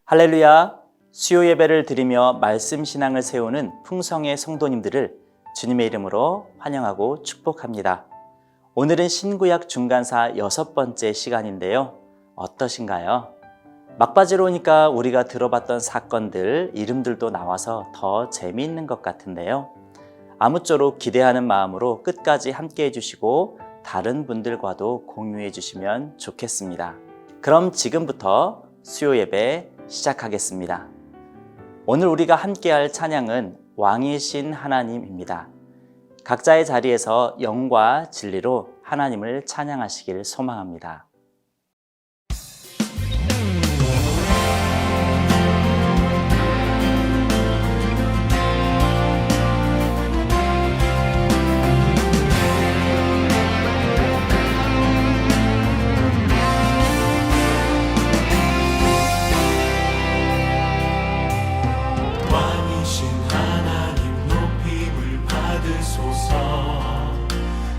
할렐루야! 수요 예배를 드리며 말씀 신앙을 세우는 풍성의 성도님들을 주님의 이름으로 환영하고 축복합니다. 오늘은 신구약 중간사 6번째 시간인데요. 어떠신가요? 막바지로 오니까 우리가 들어봤던 사건들, 이름들도 나와서 더 재미있는 것 같은데요. 아무쪼록 기대하는 마음으로 끝까지 함께 해주시고 다른 분들과도 공유해 주시면 좋겠습니다. 그럼 지금부터 수요 예배 시작하겠습니다. 오늘 우리가 함께할 찬양은 왕이신 하나님입니다. 각자의 자리에서 영과 진리로 하나님을 찬양하시길 소망합니다.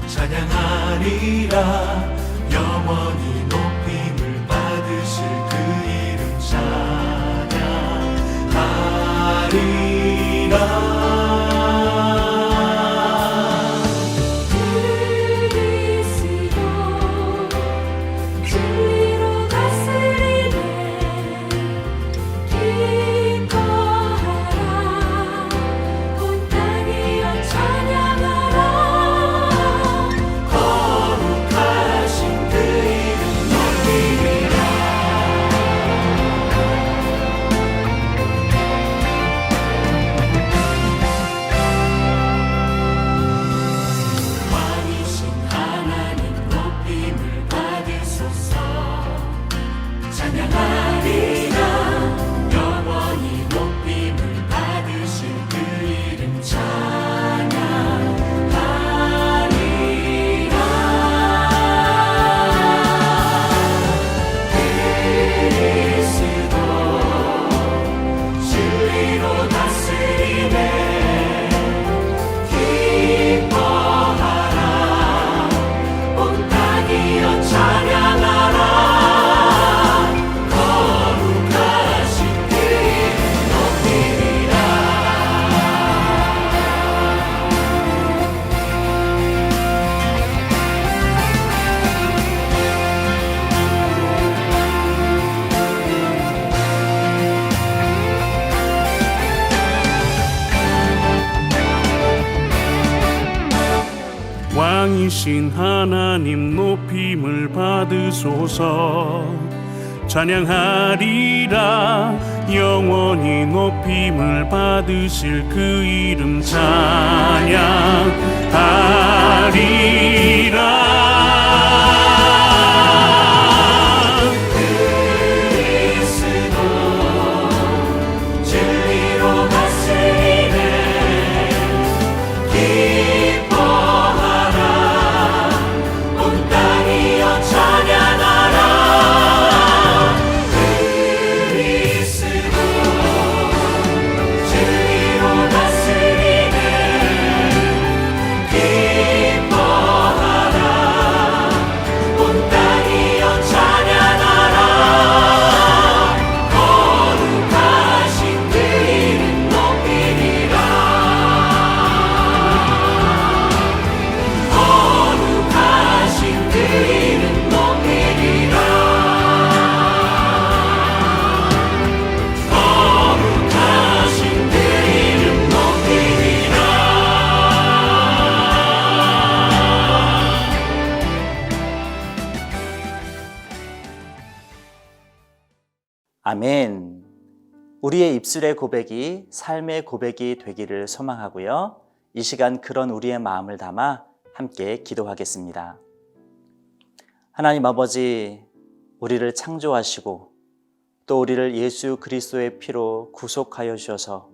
찬양하리라 영원히 높임을 받으실 그 이름 찬양하리라. 왕이신 하나님 높임을 받으소서. 찬양하리라 영원히 높임을 받으실 그 이름 찬양하리라. 아멘. 우리의 입술의 고백이 삶의 고백이 되기를 소망하고요. 이 시간 그런 우리의 마음을 담아 함께 기도하겠습니다. 하나님 아버지, 우리를 창조하시고 또 우리를 예수 그리스도의 피로 구속하여 주셔서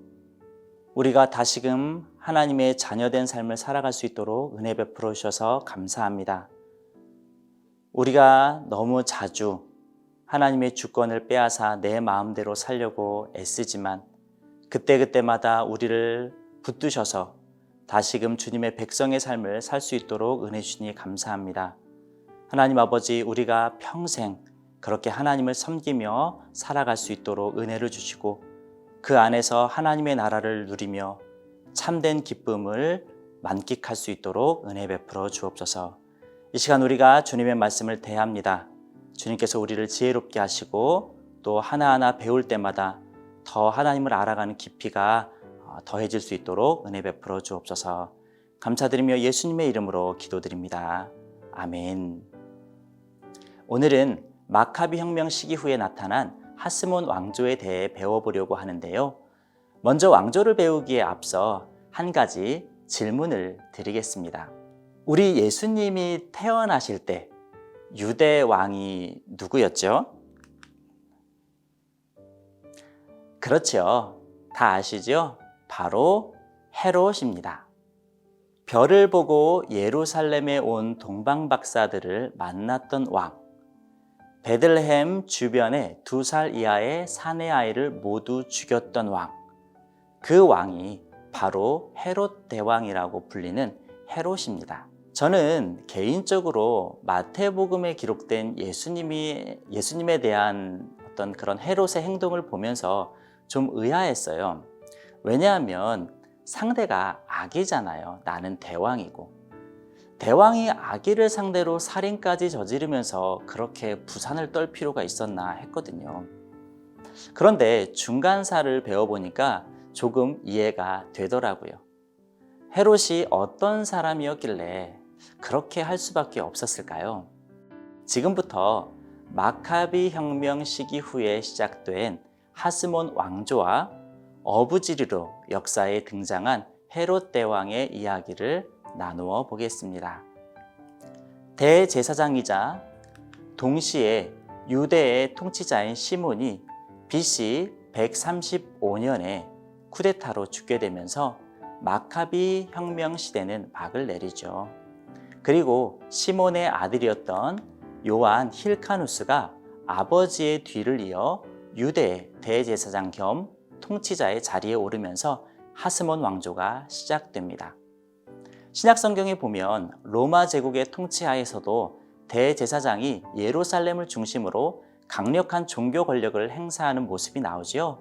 우리가 다시금 하나님의 자녀된 삶을 살아갈 수 있도록 은혜 베풀어 주셔서 감사합니다. 우리가 너무 자주 하나님의 주권을 빼앗아 내 마음대로 살려고 애쓰지만 그때그때마다 우리를 붙드셔서 다시금 주님의 백성의 삶을 살 수 있도록 은혜 주시니 감사합니다. 하나님 아버지, 우리가 평생 그렇게 하나님을 섬기며 살아갈 수 있도록 은혜를 주시고 그 안에서 하나님의 나라를 누리며 참된 기쁨을 만끽할 수 있도록 은혜 베풀어 주옵소서. 이 시간 우리가 주님의 말씀을 대합니다. 주님께서 우리를 지혜롭게 하시고 또 하나하나 배울 때마다 더 하나님을 알아가는 깊이가 더해질 수 있도록 은혜 베풀어 주옵소서. 감사드리며 예수님의 이름으로 기도드립니다. 아멘. 오늘은 마카비 혁명 시기 후에 나타난 하스몬 왕조에 대해 배워보려고 하는데요. 먼저 왕조를 배우기에 앞서 한 가지 질문을 드리겠습니다. 우리 예수님이 태어나실 때 유대 왕이 누구였죠? 그렇죠. 다 아시죠? 바로 헤롯입니다. 별을 보고 예루살렘에 온 동방박사들을 만났던 왕, 베들레헴 주변의 2살 이하의 사내 아이를 모두 죽였던 왕, 그 왕이 바로 헤롯 대왕이라고 불리는 헤롯입니다. 저는 개인적으로 마태복음에 기록된 예수님에 대한 어떤 그런 헤롯의 행동을 보면서 좀 의아했어요. 왜냐하면 상대가 아기잖아요. 나는 대왕이고. 대왕이 아기를 상대로 살인까지 저지르면서 그렇게 부산을 떨 필요가 있었나 했거든요. 그런데 중간사를 배워보니까 조금 이해가 되더라고요. 헤롯이 어떤 사람이었길래 그렇게 할 수밖에 없었을까요? 지금부터 마카비 혁명 시기 후에 시작된 하스몬 왕조와 어부지리로 역사에 등장한 헤롯 대왕의 이야기를 나누어 보겠습니다. 대제사장이자 동시에 유대의 통치자인 시몬이 BC 135년에 쿠데타로 죽게 되면서 마카비 혁명 시대는 막을 내리죠. 그리고 시몬의 아들이었던 요한 힐카누스가 아버지의 뒤를 이어 유대의 대제사장 겸 통치자의 자리에 오르면서 하스몬 왕조가 시작됩니다. 신약 성경에 보면 로마 제국의 통치하에서도 대제사장이 예루살렘을 중심으로 강력한 종교 권력을 행사하는 모습이 나오지요.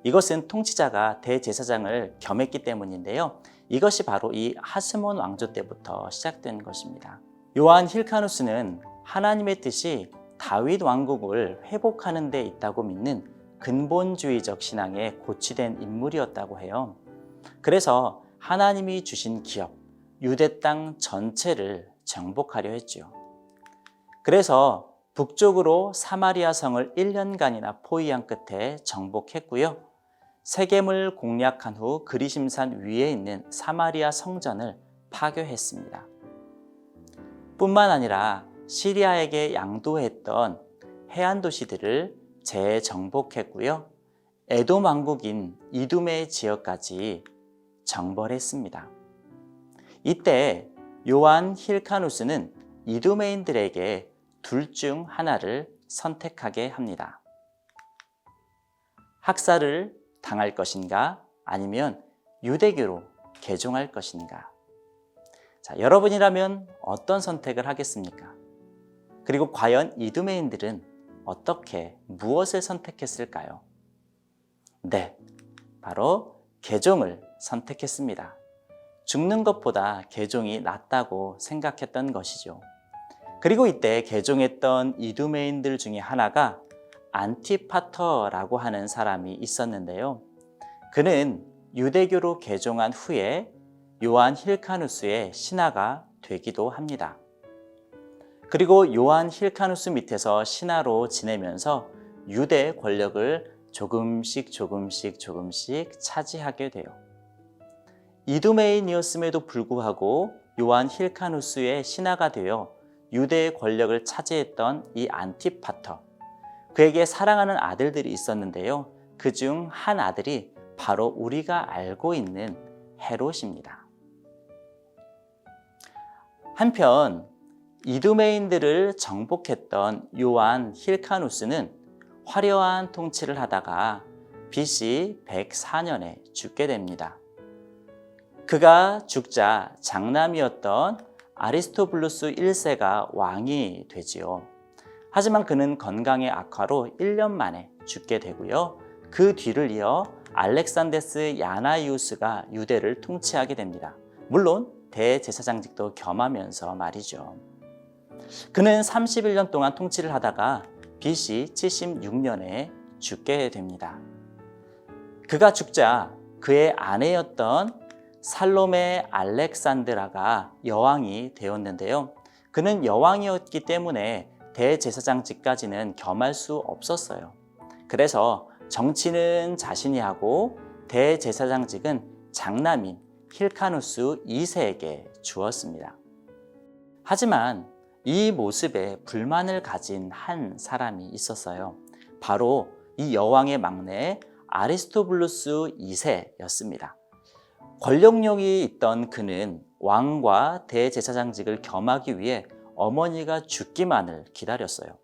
이것은 통치자가 대제사장을 겸했기 때문인데요. 이것이 바로 이 하스몬 왕조 때부터 시작된 것입니다. 요한 힐카누스는 하나님의 뜻이 다윗 왕국을 회복하는 데 있다고 믿는 근본주의적 신앙에 고취된 인물이었다고 해요. 그래서 하나님이 주신 기업, 유대 땅 전체를 정복하려 했죠. 그래서 북쪽으로 사마리아 성을 1년간이나 포위한 끝에 정복했고요. 세겜을 공략한 후 그리심산 위에 있는 사마리아 성전을 파괴했습니다. 뿐만 아니라 시리아에게 양도했던 해안 도시들을 재정복했고요. 에돔 왕국인 이둠의 지역까지 정벌했습니다. 이때 요한 힐카누스는 이두메인들에게 둘 중 하나를 선택하게 합니다. 학살을 당할 것인가 아니면 유대교로 개종할 것인가. 자, 여러분이라면 어떤 선택을 하겠습니까? 그리고 과연 이두메인들은 무엇을 선택했을까요? 네, 바로 개종을 선택했습니다. 죽는 것보다 개종이 낫다고 생각했던 것이죠. 그리고 이때 개종했던 이두메인들 중에 하나가 안티파터라고 하는 사람이 있었는데요. 그는 유대교로 개종한 후에 요한 힐카누스의 신하가 되기도 합니다. 그리고 요한 힐카누스 밑에서 신하로 지내면서 유대 권력을 조금씩 차지하게 돼요. 이두메인이었음에도 불구하고 요한 힐카누스의 신하가 되어 유대의 권력을 차지했던 이 안티파터, 그에게 사랑하는 아들들이 있었는데요. 그중 한 아들이 바로 우리가 알고 있는 헤롯입니다. 한편 이두메인들을 정복했던 요한 힐카누스는 화려한 통치를 하다가 BC 104년에 죽게 됩니다. 그가 죽자 장남이었던 아리스토블루스 1세가 왕이 되지요. 하지만 그는 건강의 악화로 1년 만에 죽게 되고요. 그 뒤를 이어 알렉산데스 야나이우스가 유대를 통치하게 됩니다. 물론 대제사장직도 겸하면서 말이죠. 그는 31년 동안 통치를 하다가 BC 76년에 죽게 됩니다. 그가 죽자 그의 아내였던 살로메 알렉산드라가 여왕이 되었는데요. 그는 여왕이었기 때문에 대제사장직까지는 겸할 수 없었어요. 그래서 정치는 자신이 하고 대제사장직은 장남인 힐카누스 2세에게 주었습니다. 하지만 이 모습에 불만을 가진 한 사람이 있었어요. 바로 이 여왕의 막내 아리스토블루스 2세였습니다. 권력욕이 있던 그는 왕과 대제사장직을 겸하기 위해 어머니가 죽기만을 기다렸어요.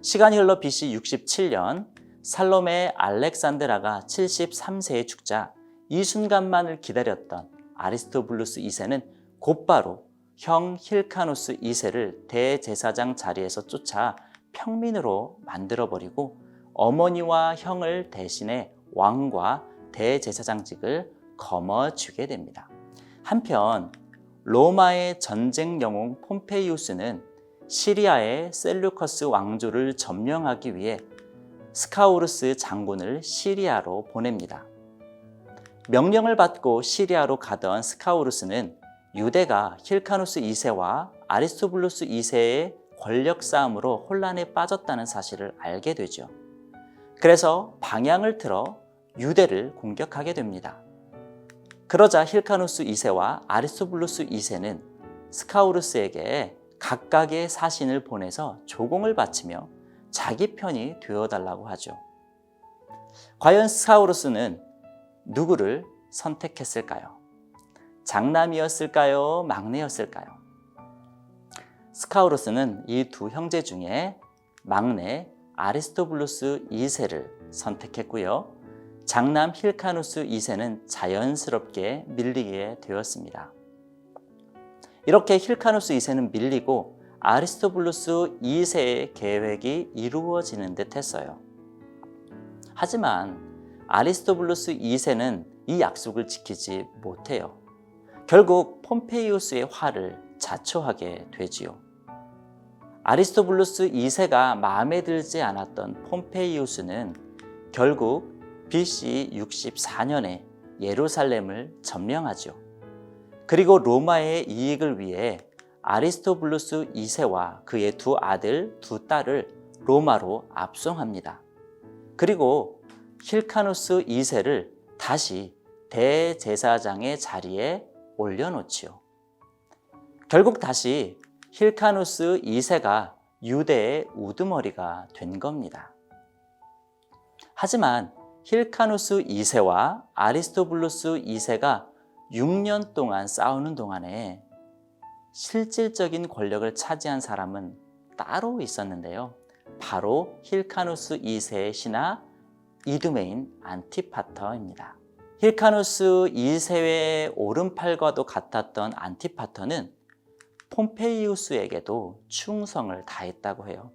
시간이 흘러 BC 67년 살로메 알렉산드라가 73세에 죽자 이 순간만을 기다렸던 아리스토블루스 2세는 곧바로 형 힐카누스 2세를 대제사장 자리에서 쫓아 평민으로 만들어버리고 어머니와 형을 대신해 왕과 대제사장직을 거머쥐게 됩니다. 한편 로마의 전쟁 영웅 폼페이우스는 시리아의 셀루커스 왕조를 점령하기 위해 스카우루스 장군을 시리아로 보냅니다. 명령을 받고 시리아로 가던 스카우루스는 유대가 힐카누스 2세와 아리스토블루스 2세의 권력 싸움으로 혼란에 빠졌다는 사실을 알게 되죠. 그래서 방향을 틀어 유대를 공격하게 됩니다. 그러자 힐카누스 2세와 아리스토블루스 2세는 스카우루스에게 각각의 사신을 보내서 조공을 바치며 자기 편이 되어달라고 하죠. 과연 스카우루스는 누구를 선택했을까요? 장남이었을까요? 막내였을까요? 스카우루스는 이 두 형제 중에 막내 아리스토블루스 2세를 선택했고요. 장남 힐카누스 2세는 자연스럽게 밀리게 되었습니다. 이렇게 힐카누스 2세는 밀리고 아리스토블루스 2세의 계획이 이루어지는 듯 했어요. 하지만 아리스토블루스 2세는 이 약속을 지키지 못해요. 결국 폼페이우스의 화를 자초하게 되지요. 아리스토블루스 2세가 마음에 들지 않았던 폼페이우스는 결국 BC 64년에 예루살렘을 점령하죠. 그리고 로마의 이익을 위해 아리스토블루스 2세와 그의 두 아들, 두 딸을 로마로 압송합니다. 그리고 힐카누스 2세를 다시 대제사장의 자리에 올려놓지요. 결국 다시 힐카누스 2세가 유대의 우두머리가 된 겁니다. 하지만 힐카누스 2세와 아리스토블루스 2세가 6년 동안 싸우는 동안에 실질적인 권력을 차지한 사람은 따로 있었는데요. 바로 힐카누스 2세의 신하 이두메인 안티파터입니다. 힐카누스 2세의 오른팔과도 같았던 안티파터는 폼페이우스에게도 충성을 다했다고 해요.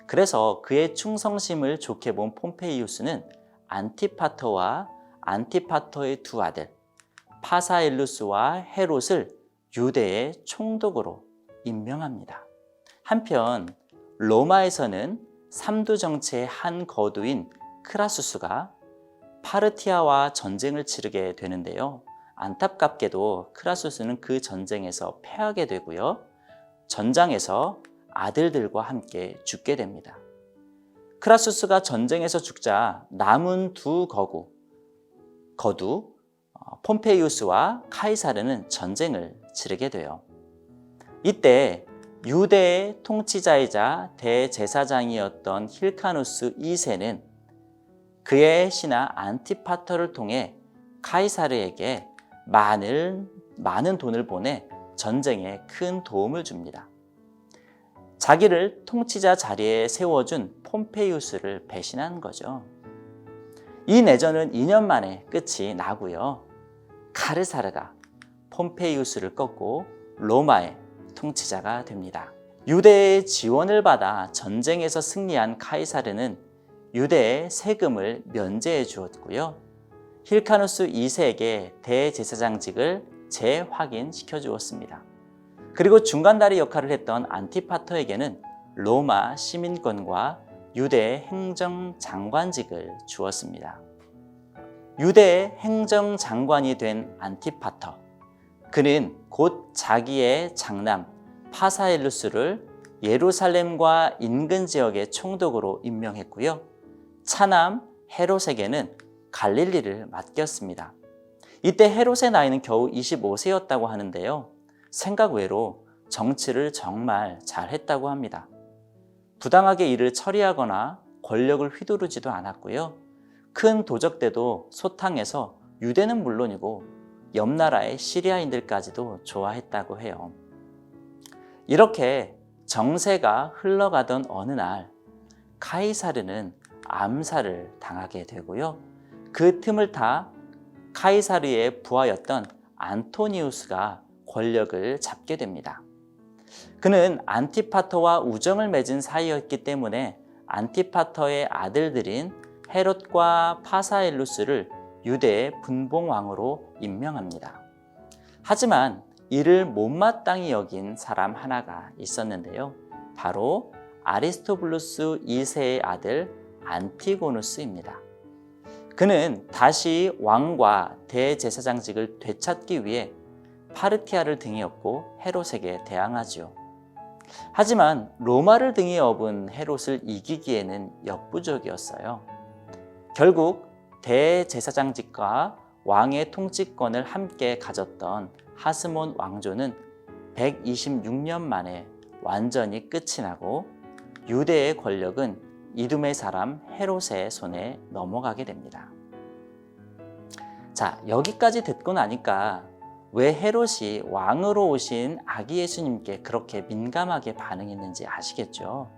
그래서 그의 충성심을 좋게 본 폼페이우스는 안티파터와 안티파터의 두 아들 파사일루스와 헤롯을 유대의 총독으로 임명합니다. 한편 로마에서는 삼두 정치의 한 거두인 크라수스가 파르티아와 전쟁을 치르게 되는데요. 안타깝게도 크라수스는 그 전쟁에서 패하게 되고요. 전장에서 아들들과 함께 죽게 됩니다. 크라수스가 전쟁에서 죽자 남은 두 거두 폼페이우스와 카이사르는 전쟁을 치르게 돼요. 이때 유대의 통치자이자 대제사장이었던 힐카누스 2세는 그의 신하 안티파터를 통해 카이사르에게 많은 돈을 보내 전쟁에 큰 도움을 줍니다. 자기를 통치자 자리에 세워준 폼페이우스를 배신한 거죠. 이 내전은 2년 만에 끝이 나고요. 카르사르가 폼페이우스를 꺾고 로마의 통치자가 됩니다. 유대의 지원을 받아 전쟁에서 승리한 카이사르는 유대의 세금을 면제해 주었고요. 힐카누스 2세에게 대제사장직을 재확인시켜 주었습니다. 그리고 중간다리 역할을 했던 안티파터에게는 로마 시민권과 유대 행정장관직을 주었습니다. 유대 행정장관이 된 안티파터, 그는 곧 자기의 장남 파사엘루스를 예루살렘과 인근 지역의 총독으로 임명했고요. 차남 헤롯에게는 갈릴리를 맡겼습니다. 이때 헤롯의 나이는 겨우 25세였다고 하는데요. 생각 외로 정치를 정말 잘했다고 합니다. 부당하게 일을 처리하거나 권력을 휘두르지도 않았고요. 큰 도적 때도 소탕해서 유대는 물론이고 옆 나라의 시리아인들까지도 좋아했다고 해요. 이렇게 정세가 흘러가던 어느 날 카이사르는 암살을 당하게 되고요. 그 틈을 타 카이사르의 부하였던 안토니우스가 권력을 잡게 됩니다. 그는 안티파터와 우정을 맺은 사이였기 때문에 안티파터의 아들들인 헤롯과 파사엘루스를 유대의 분봉왕으로 임명합니다. 하지만 이를 못마땅히 여긴 사람 하나가 있었는데요. 바로 아리스토블루스 2세의 아들 안티고누스입니다. 그는 다시 왕과 대제사장직을 되찾기 위해 파르티아를 등에 업고 헤롯에게 대항하지요. 하지만 로마를 등에 업은 헤롯을 이기기에는 역부족이었어요. 결국 대제사장직과 왕의 통치권을 함께 가졌던 하스몬 왕조는 126년 만에 완전히 끝이 나고 유대의 권력은 이두메 사람 헤롯의 손에 넘어가게 됩니다. 자, 여기까지 듣고 나니까 왜 헤롯이 왕으로 오신 아기 예수님께 그렇게 민감하게 반응했는지 아시겠죠?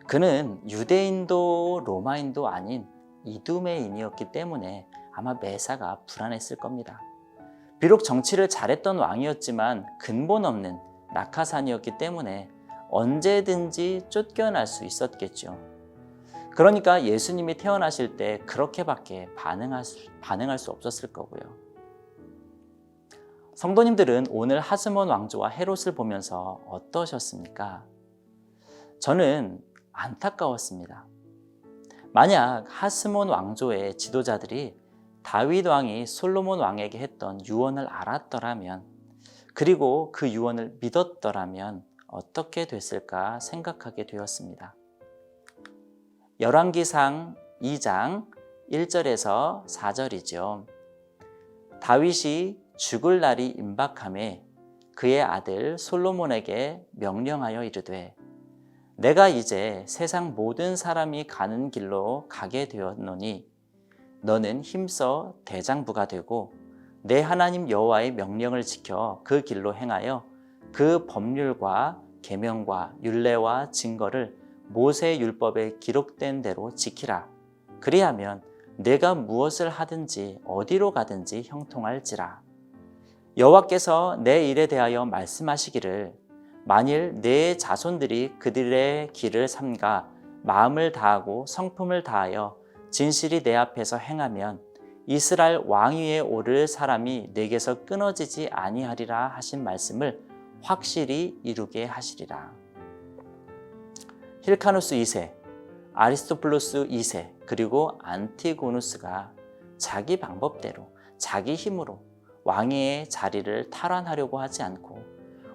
그는 유대인도 로마인도 아닌 이두메인이었기 때문에 아마 매사가 불안했을 겁니다. 비록 정치를 잘했던 왕이었지만 근본 없는 낙하산이었기 때문에 언제든지 쫓겨날 수 있었겠죠. 그러니까 예수님이 태어나실 때 그렇게밖에 반응할 수 없었을 거고요. 성도님들은 오늘 하스몬 왕조와 헤롯을 보면서 어떠셨습니까? 저는 안타까웠습니다. 만약 하스몬 왕조의 지도자들이 다윗 왕이 솔로몬 왕에게 했던 유언을 알았더라면, 그리고 그 유언을 믿었더라면 어떻게 됐을까 생각하게 되었습니다. 열왕기상 2장 1절에서 4절이죠. 다윗이 죽을 날이 임박함에 그의 아들 솔로몬에게 명령하여 이르되 내가 이제 세상 모든 사람이 가는 길로 가게 되었노니 너는 힘써 대장부가 되고 내 하나님 여호와의 명령을 지켜 그 길로 행하여 그 법률과 계명과 율례와 증거를 모세 율법에 기록된 대로 지키라. 그리하면 내가 무엇을 하든지 어디로 가든지 형통할지라. 여호와께서 내 일에 대하여 말씀하시기를 만일 내 자손들이 그들의 길을 삼가 마음을 다하고 성품을 다하여 진실이 내 앞에서 행하면 이스라엘 왕위에 오를 사람이 내게서 끊어지지 아니하리라 하신 말씀을 확실히 이루게 하시리라. 힐카누스 2세, 아리스토블루스 2세, 그리고 안티고누스가 자기 방법대로 자기 힘으로 왕위의 자리를 탈환하려고 하지 않고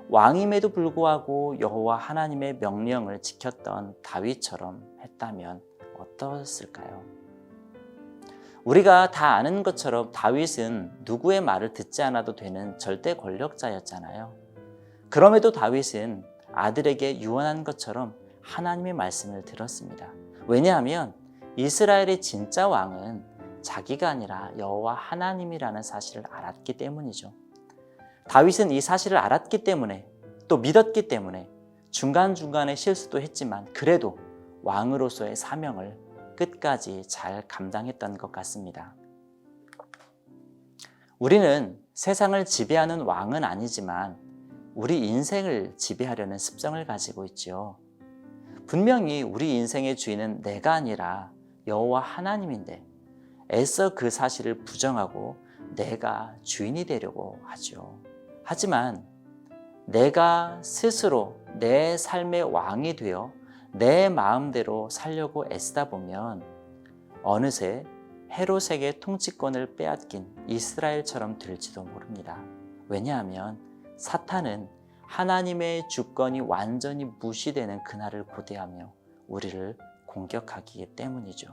왕임에도 불구하고 여호와 하나님의 명령을 지켰던 다윗처럼 했다면 어떠했을까요? 우리가 다 아는 것처럼 다윗은 누구의 말을 듣지 않아도 되는 절대 권력자였잖아요. 그럼에도 다윗은 아들에게 유언한 것처럼 하나님의 말씀을 들었습니다. 왜냐하면 이스라엘의 진짜 왕은 자기가 아니라 여호와 하나님이라는 사실을 알았기 때문이죠. 다윗은 이 사실을 알았기 때문에 또 믿었기 때문에 중간중간에 실수도 했지만 그래도 왕으로서의 사명을 끝까지 잘 감당했던 것 같습니다. 우리는 세상을 지배하는 왕은 아니지만 우리 인생을 지배하려는 습성을 가지고 있죠. 분명히 우리 인생의 주인은 내가 아니라 여호와 하나님인데 애써 그 사실을 부정하고 내가 주인이 되려고 하죠. 하지만 내가 스스로 내 삶의 왕이 되어 내 마음대로 살려고 애쓰다 보면 어느새 헤롯에게 통치권을 빼앗긴 이스라엘처럼 될지도 모릅니다. 왜냐하면 사탄은 하나님의 주권이 완전히 무시되는 그날을 고대하며 우리를 공격하기 때문이죠.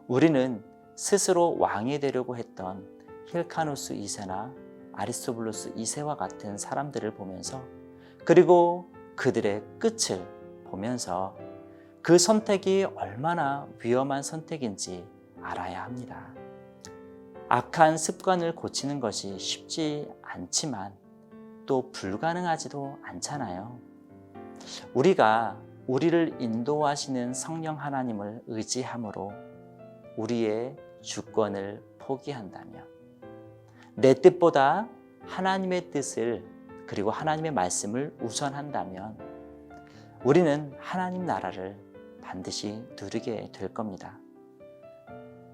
우리는 스스로 왕이 되려고 했던 힐카누스 2세나 아리스토블루스 2세와 같은 사람들을 보면서 그리고 그들의 끝을 보면서 그 선택이 얼마나 위험한 선택인지 알아야 합니다. 악한 습관을 고치는 것이 쉽지 않지만 또 불가능하지도 않잖아요. 우리가 우리를 인도하시는 성령 하나님을 의지함으로 우리의 주권을 포기한다면 내 뜻보다 하나님의 뜻을 그리고 하나님의 말씀을 우선한다면 우리는 하나님 나라를 반드시 누리게 될 겁니다.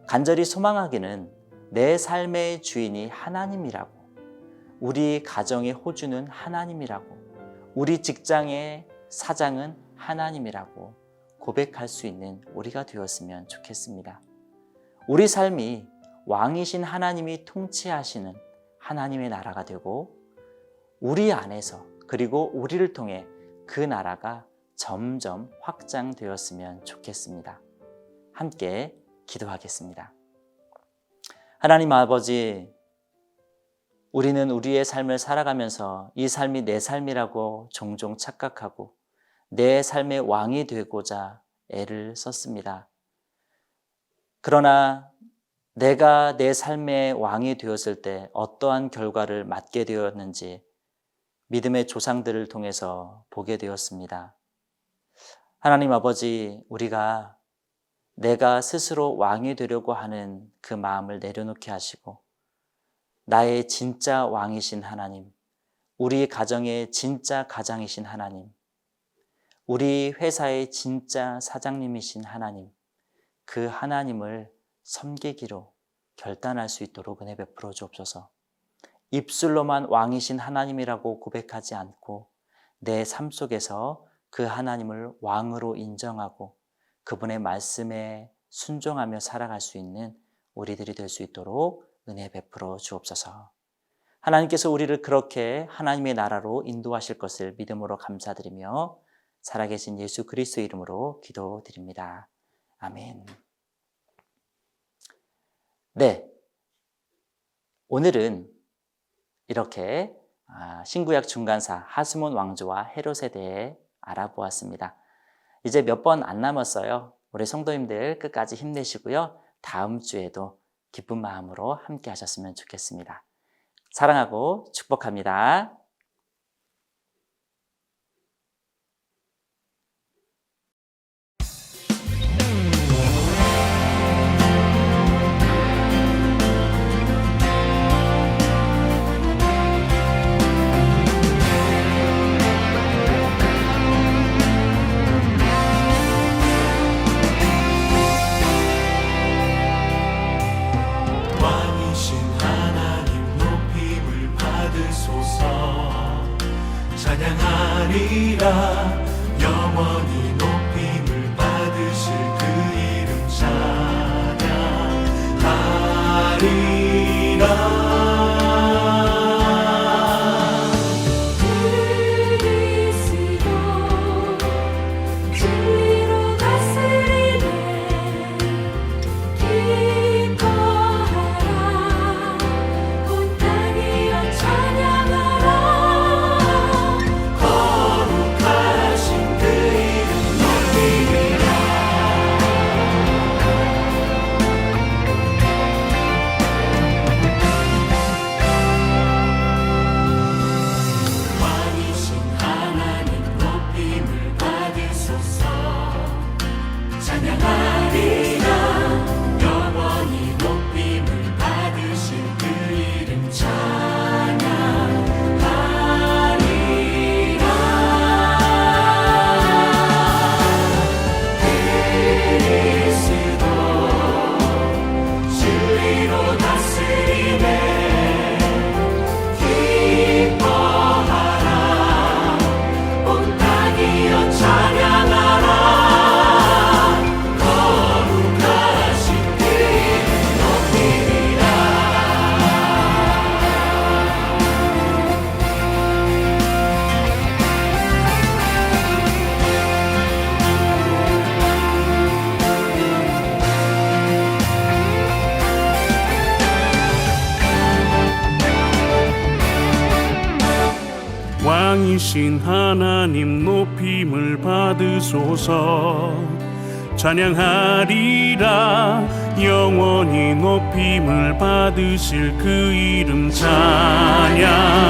간절히 소망하기는 내 삶의 주인이 하나님이라고, 우리 가정의 호주는 하나님이라고, 우리 직장의 사장은 하나님이라고 고백할 수 있는 우리가 되었으면 좋겠습니다. 우리 삶이 왕이신 하나님이 통치하시는 하나님의 나라가 되고 우리 안에서 그리고 우리를 통해 그 나라가 점점 확장되었으면 좋겠습니다. 함께 기도하겠습니다. 하나님 아버지, 우리는 우리의 삶을 살아가면서 이 삶이 내 삶이라고 종종 착각하고 내 삶의 왕이 되고자 애를 썼습니다. 그러나 내가 내 삶의 왕이 되었을 때 어떠한 결과를 맞게 되었는지 믿음의 조상들을 통해서 보게 되었습니다. 하나님 아버지, 우리가 내가 스스로 왕이 되려고 하는 그 마음을 내려놓게 하시고 나의 진짜 왕이신 하나님, 우리 가정의 진짜 가장이신 하나님, 우리 회사의 진짜 사장님이신 하나님, 그 하나님을 섬기기로 결단할 수 있도록 은혜 베풀어 주옵소서. 입술로만 왕이신 하나님이라고 고백하지 않고 내 삶 속에서 그 하나님을 왕으로 인정하고 그분의 말씀에 순종하며 살아갈 수 있는 우리들이 될 수 있도록 은혜 베풀어 주옵소서. 하나님께서 우리를 그렇게 하나님의 나라로 인도하실 것을 믿음으로 감사드리며 살아계신 예수 그리스도의 이름으로 기도드립니다. 아멘. 네, 오늘은 이렇게 신구약 중간사 하스몬 왕조와 헤롯에 대해 알아보았습니다. 이제 몇 번 안 남았어요. 우리 성도님들 끝까지 힘내시고요. 다음 주에도 기쁜 마음으로 함께 하셨으면 좋겠습니다. 사랑하고 축복합니다. 찬양하리라 영원히 높임을 받으실 그 이름 찬양하리라 그리스도 진리로 다스리네 기뻐하라 온 땅이여 찬양하라 거룩하신 그 이름 왕이신 하나님 높임을 받으소서. 찬양하리라 영원히 높임을 받으실 그 이름 찬양하리라.